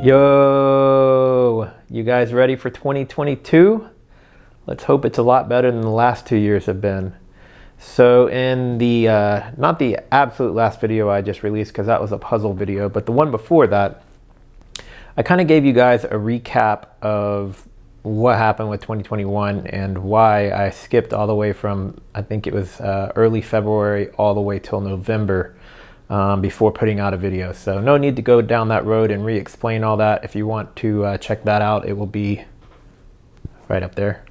Yo, you guys ready for 2022? Let's hope it's a lot better than the last 2 years have been. So in the, not the absolute last video I just released because that was a puzzle video, but the one before that, I kind of gave you guys a recap of what happened with 2021 and why I skipped all the way from, I think it was early February all the way till November before putting out a video. So no need to go down that road and re-explain all that. If you want to check that out, it will be right up there.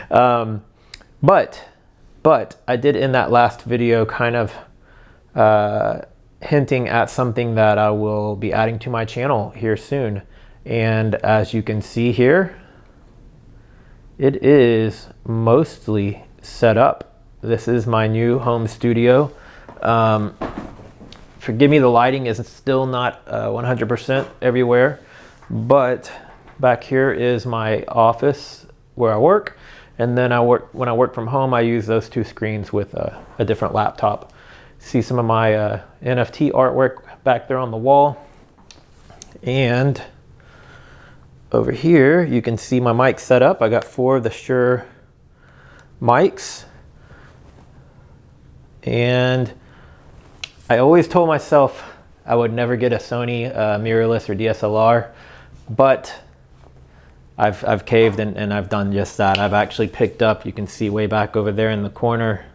But I did in that last video kind of hinting at something that I will be adding to my channel here soon. And as you can see here, it is mostly set up. This is my new home studio. Forgive me, the lighting is still not 100% everywhere, but back here is my office where I work. And then when I work from home, I use those two screens with a different laptop. See some of my NFT artwork back there on the wall. And over here, you can see my mic set up. I got 4 of the Shure mics. And I always told myself I would never get a Sony mirrorless or DSLR, but I've caved and I've done just that. I've actually picked up, you can see way back over there in the corner,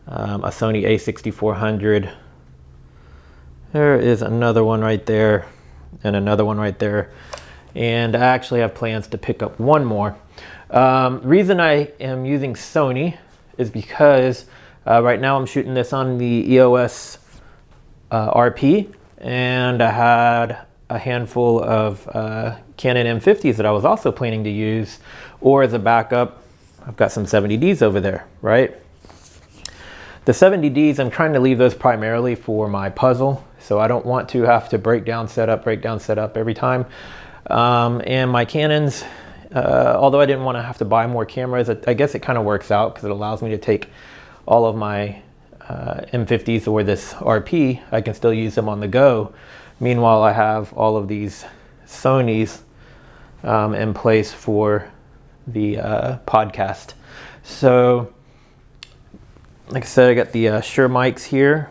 a Sony a6400. There is another one right there and another one right there. And I actually have plans to pick up one more. Reason I am using Sony is because right now I'm shooting this on the EOS RP, and I had a handful of Canon M50s that I was also planning to use, or as a backup, I've got some 70Ds over there, right? The 70Ds, I'm trying to leave those primarily for my puzzle, so I don't want to have to break down setup every time. And my Canons, although I didn't want to have to buy more cameras, I guess it kind of works out because it allows me to take all of my M50s or this RP, I can still use them on the go. Meanwhile, I have all of these Sonys in place for the podcast. So, like I said, I got the Shure mics here.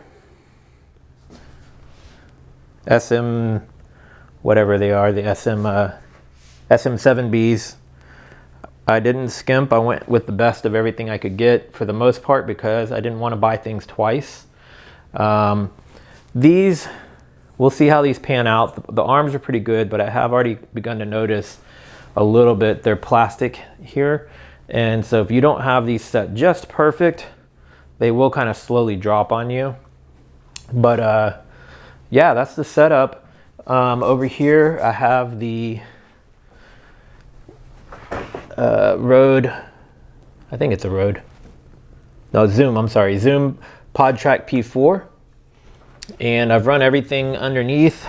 SM, whatever they are, the SM7Bs. I didn't skimp. I went with the best of everything I could get for the most part because I didn't want to buy things twice. These, we'll see how these pan out. The arms are pretty good, but I have already begun to notice a little bit. They're plastic here. And so if you don't have these set just perfect, they will kind of slowly drop on you. But yeah, that's the setup. Over here, I have the Rode, I think it's a Rode. No, Zoom, I'm sorry, Zoom PodTrack P4. And I've run everything underneath.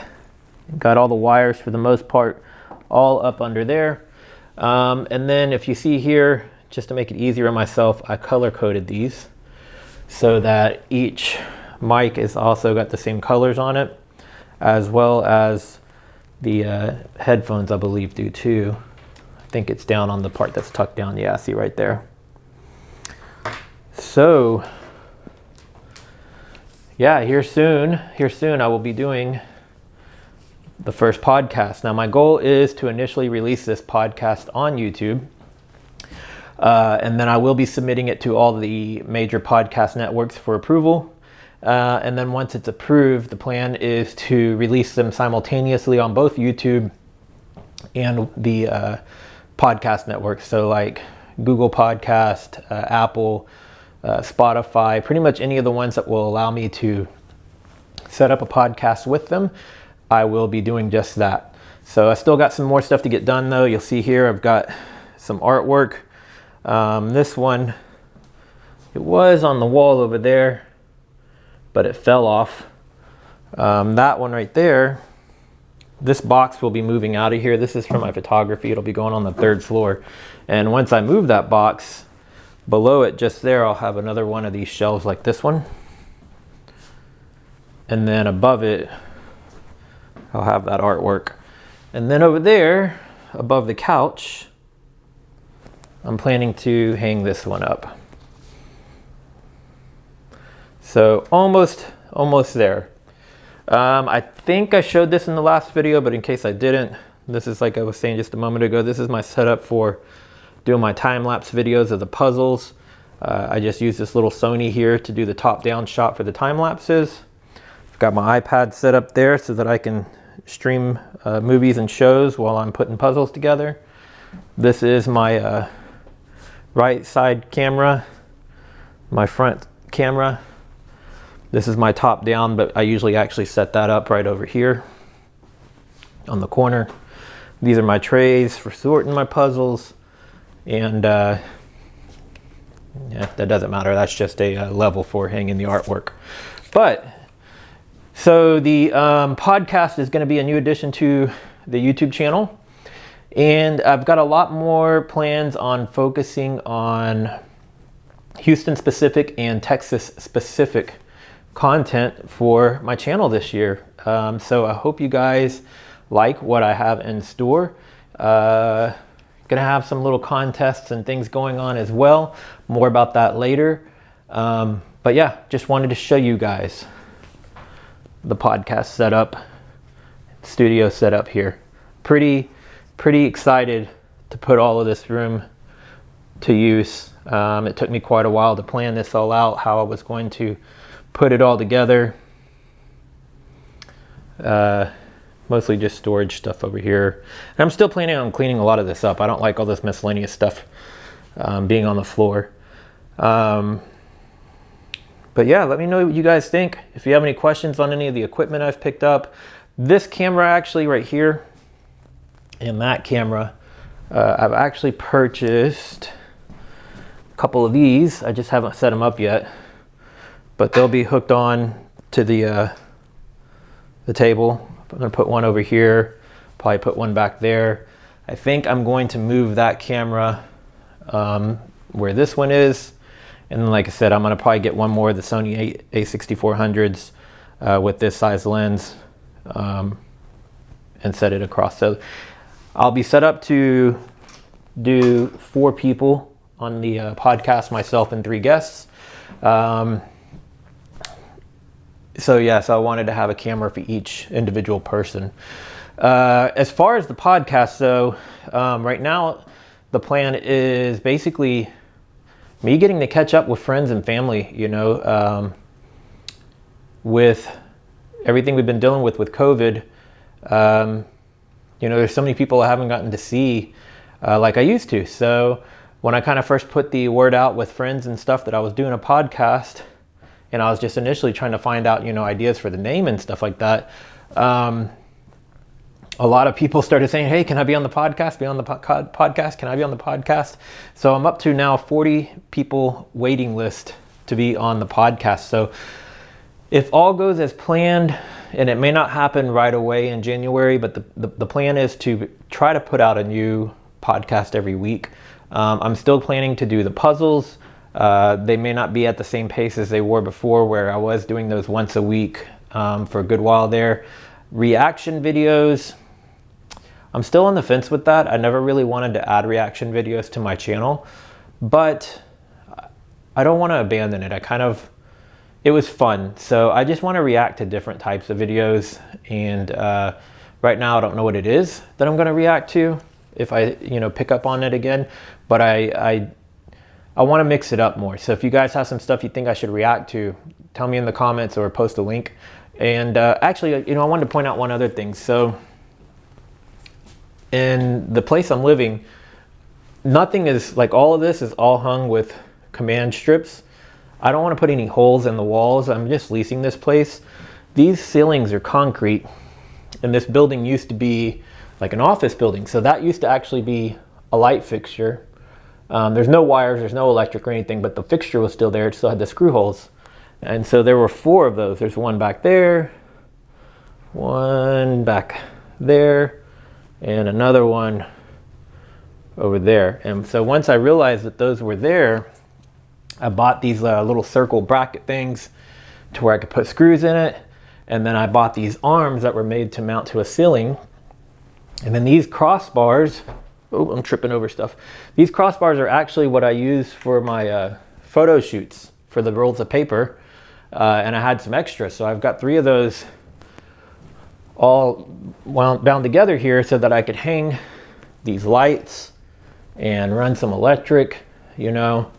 Got all the wires for the most part all up under there. And then if you see here, just to make it easier on myself, I color coded these so that each mic is also got the same colors on it, as well as the headphones, I believe, do too. I think it's down on the part that's tucked down. Yeah, see right there. So yeah, here soon I will be doing the first podcast. Now my goal is to initially release this podcast on YouTube, and then I will be submitting it to all the major podcast networks for approval. And then once it's approved, the plan is to release them simultaneously on both YouTube and the podcast networks. So like Google Podcast, Apple, Spotify, pretty much any of the ones that will allow me to set up a podcast with them, I will be doing just that. So I still got some more stuff to get done though. You'll see here I've got some artwork. This one, it was on the wall over there, but it fell off. That one right there, this box will be moving out of here. This is for my photography. It'll be going on the 3rd floor. And once I move that box, below it just there, I'll have another one of these shelves like this one. And then above it, I'll have that artwork. And then over there, above the couch, I'm planning to hang this one up. So almost there. I think I showed this in the last video, but in case I didn't, this is, like I was saying just a moment ago, this is my setup for doing my time-lapse videos of the puzzles. I just use this little Sony here to do the top-down shot for the time-lapses. I've got my iPad set up there so that I can stream movies and shows while I'm putting puzzles together. This is my right side camera, my front camera. This is my top down, but I usually actually set that up right over here on the corner. These are my trays for sorting my puzzles. And yeah, that doesn't matter. That's just a level for hanging the artwork. But so the podcast is going to be a new addition to the YouTube channel. And I've got a lot more plans on focusing on Houston specific and Texas specific content for my channel this year. So I hope you guys like what I have in store. Gonna have some little contests and things going on as well. More about that later. But yeah, just wanted to show you guys the podcast setup, studio setup here. Pretty excited to put all of this room to use. It took me quite a while to plan this all out, how I was going to put it all together. Mostly just storage stuff over here. And I'm still planning on cleaning a lot of this up. I don't like all this miscellaneous stuff being on the floor. But yeah, let me know what you guys think. If you have any questions on any of the equipment I've picked up. This camera actually right here and that camera, I've actually purchased a couple of these. I just haven't set them up yet. But they'll be hooked on to the table. I'm gonna put one over here, probably put one back there. I think I'm going to move that camera where this one is. And then, like I said, I'm gonna probably get one more of the Sony A6400s with this size lens and set it across. So I'll be set up to do 4 people on the podcast, myself and 3 guests. So yes, I wanted to have a camera for each individual person. As far as the podcast though, right now the plan is basically me getting to catch up with friends and family, you know, with everything we've been dealing with COVID. You know, there's so many people I haven't gotten to see like I used to. So when I kind of first put the word out with friends and stuff that I was doing a podcast, and I was just initially trying to find out, you know, ideas for the name and stuff like that. A lot of people started saying, hey, can I be on the podcast? Be on the podcast? Can I be on the podcast? So I'm up to now 40 people waiting list to be on the podcast. So if all goes as planned, and it may not happen right away in January, but the plan is to try to put out a new podcast every week. I'm still planning to do the puzzles. They may not be at the same pace as they were before, where I was doing those once a week for a good while there. Reaction videos, I'm still on the fence with that. I never really wanted to add reaction videos to my channel, but I don't want to abandon it. It was fun. So I just want to react to different types of videos. And right now I don't know what it is that I'm going to react to if I, you know, pick up on it again, but I want to mix it up more. So if you guys have some stuff you think I should react to, tell me in the comments or post a link. And actually, you know, I wanted to point out one other thing. So in the place I'm living, nothing is, like, all of this is all hung with command strips. I don't want to put any holes in the walls. I'm just leasing this place. These ceilings are concrete, and this building used to be like an office building. So that used to actually be a light fixture. There's no wires, there's no electric or anything, but the fixture was still there. It still had the screw holes. And so there were 4 of those. There's one back there, one back there, and another one over there. And so once I realized that those were there, I bought these little circle bracket things to where I could put screws in it. And then I bought these arms that were made to mount to a ceiling. And then these crossbars, oh, I'm tripping over stuff. These crossbars are actually what I use for my photo shoots for the rolls of paper. And I had some extras. So I've got 3 of those all bound together here so that I could hang these lights and run some electric, you know,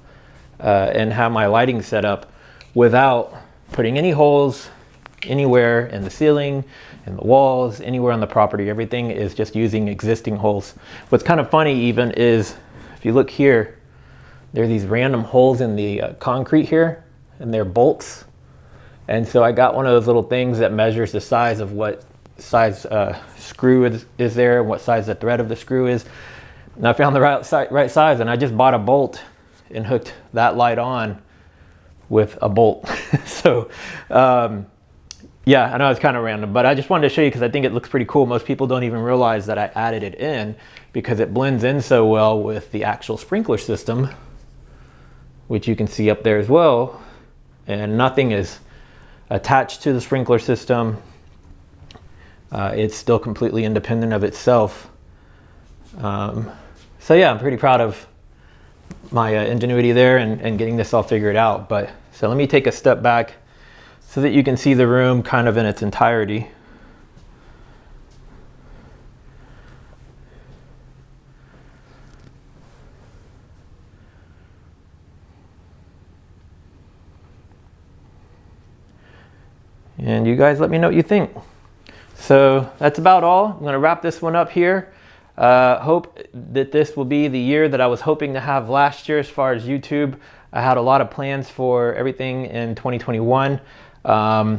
and have my lighting set up without putting any holes anywhere in the ceiling, in the walls, anywhere on the property. Everything is just using existing holes. What's kind of funny even is, if you look here, there are these random holes in the concrete here, and they're bolts. And so I got one of those little things that measures the size of what size screw is there and what size the thread of the screw is. And I found the right size, and I just bought a bolt and hooked that light on with a bolt. So yeah, I know it's kind of random, but I just wanted to show you because I think it looks pretty cool. Most people don't even realize that I added it in because it blends in so well with the actual sprinkler system, which you can see up there as well. And nothing is attached to the sprinkler system. It's still completely independent of itself. So yeah, I'm pretty proud of my ingenuity there and getting this all figured out. But so let me take a step back so that you can see the room kind of in its entirety. And you guys let me know what you think. So that's about all. I'm going to wrap this one up here. Hope that this will be the year that I was hoping to have last year as far as YouTube. I had a lot of plans for everything in 2021. But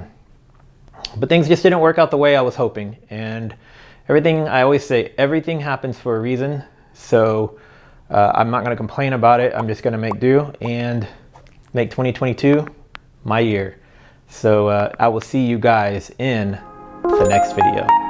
things just didn't work out the way I was hoping. And everything, I always say, everything happens for a reason. So I'm not going to complain about it. I'm just going to make do and make 2022 my year. So I will see you guys in the next video.